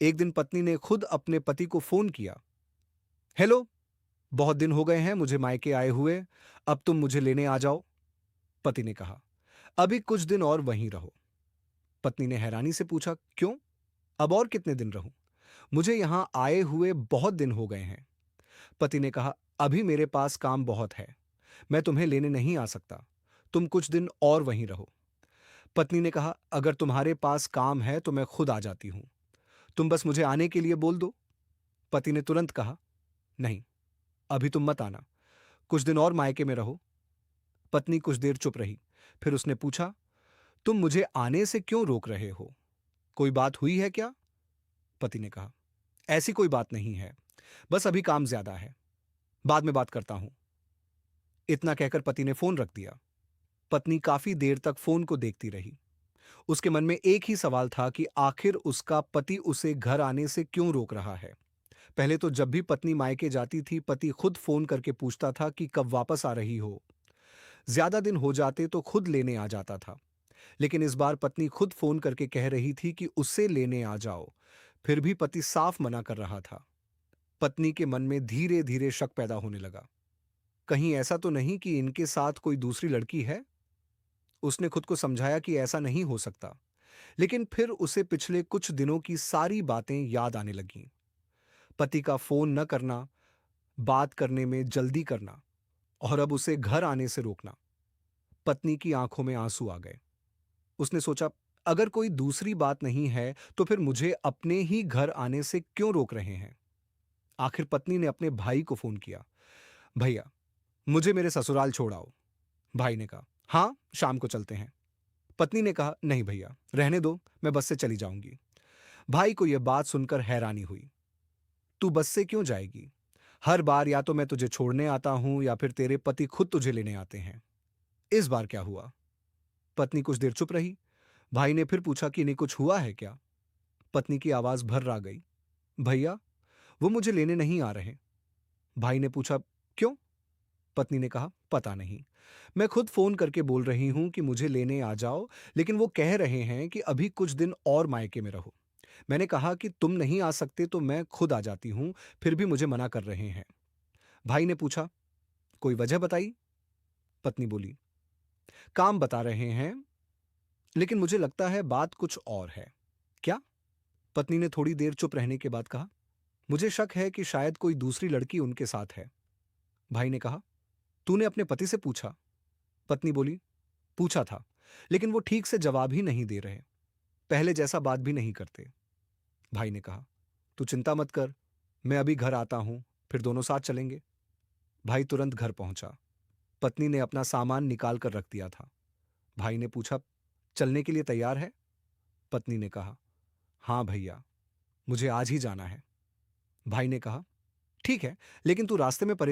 एक दिन पत्नी ने खुद अपने पति को फोन किया। हेलो, बहुत दिन हो गए हैं मुझे मायके आए हुए, अब तुम मुझे लेने आ जाओ। पति ने कहा, अभी कुछ दिन और वहीं रहो। पत्नी ने हैरानी से पूछा, क्यों? अब और कितने दिन रहूं? मुझे यहां आए हुए बहुत दिन हो गए हैं। पति ने कहा, अभी मेरे पास काम बहुत है, मैं तुम्हें लेने नहीं आ सकता। तुम कुछ दिन और वहीं रहो। पत्नी ने कहा, अगर तुम्हारे पास काम है तो मैं खुद आ जाती हूं, तुम बस मुझे आने के लिए बोल दो। पति ने तुरंत कहा, नहीं, अभी तुम मत आना, कुछ दिन और मायके में रहो। पत्नी कुछ देर चुप रही, फिर उसने पूछा, तुम मुझे आने से क्यों रोक रहे हो? कोई बात हुई है क्या? पति ने कहा, ऐसी कोई बात नहीं है, बस अभी काम ज्यादा है, बाद में बात करता हूं। इतना कहकर पति ने फोन रख दिया। पत्नी काफी देर तक फोन को देखती रही। उसके मन में एक ही सवाल था कि आखिर उसका पति उसे घर आने से क्यों रोक रहा है। पहले तो जब भी पत्नी मायके जाती थी, पति खुद फोन करके पूछता था कि कब वापस आ रही हो। ज्यादा दिन हो जाते तो खुद लेने आ जाता था, लेकिन इस बार पत्नी खुद फोन करके कह रही थी कि उसे लेने आ जाओ। फिर भी पति साफ मना कर रहा था। पत्नी के मन में धीरे धीरे शक पैदा होने लगा। कहीं ऐसा तो नहीं कि इनके साथ कोई दूसरी लड़की है? उसने खुद को समझाया कि ऐसा नहीं हो सकता, लेकिन फिर उसे पिछले कुछ दिनों की सारी बातें याद आने लगीं। पति का फोन न करना, बात करने में जल्दी करना, और अब उसे घर आने से रोकना। पत्नी की आंखों में आंसू आ गए। उसने सोचा, अगर कोई दूसरी बात नहीं है तो फिर मुझे अपने ही घर आने से क्यों रोक रहे हैं? आखिर पत्नी ने अपने भाई को फोन किया। भैया, मुझे मेरे ससुराल छोड़ आओ। भाई ने कहा, हाँ, शाम को चलते हैं। पत्नी ने कहा, नहीं भैया, रहने दो, मैं बस से चली जाऊंगी। भाई को यह बात सुनकर हैरानी हुई। तू बस से क्यों जाएगी? हर बार या तो मैं तुझे छोड़ने आता हूं या फिर तेरे पति खुद तुझे लेने आते हैं। इस बार क्या हुआ? पत्नी कुछ देर चुप रही। भाई ने फिर पूछा कि नहीं कुछ हुआ है क्या? पत्नी की आवाज भर्र आ गई। भैया, वो मुझे लेने नहीं आ रहे। भाई ने पूछा, क्यों? पत्नी ने कहा, पता नहीं, मैं खुद फोन करके बोल रही हूं कि मुझे लेने आ जाओ, लेकिन वो कह रहे हैं कि अभी कुछ दिन और मायके में रहो। मैंने कहा कि तुम नहीं आ सकते तो मैं खुद आ जाती हूं, फिर भी मुझे मना कर रहे हैं। भाई ने पूछा, कोई वजह बताई? पत्नी बोली, काम बता रहे हैं, लेकिन मुझे लगता है बात कुछ और है। क्या? पत्नी ने थोड़ी देर चुप रहने के बाद कहा, मुझे शक है कि शायद कोई दूसरी लड़की उनके साथ है। भाई ने कहा, तूने अपने पति से पूछा? पत्नी बोली, पूछा था, लेकिन वो ठीक से जवाब ही नहीं दे रहे, पहले जैसा बात भी नहीं करते। भाई ने कहा, तू चिंता मत कर, मैं अभी घर आता हूं, फिर दोनों साथ चलेंगे। भाई तुरंत घर पहुंचा। पत्नी ने अपना सामान निकाल कर रख दिया था। भाई ने पूछा, चलने के लिए तैयार है? पत्नी ने कहा, हाँ भैया, मुझे आज ही जाना है। भाई ने कहा, ठीक है, लेकिन तू रास्ते में परेशान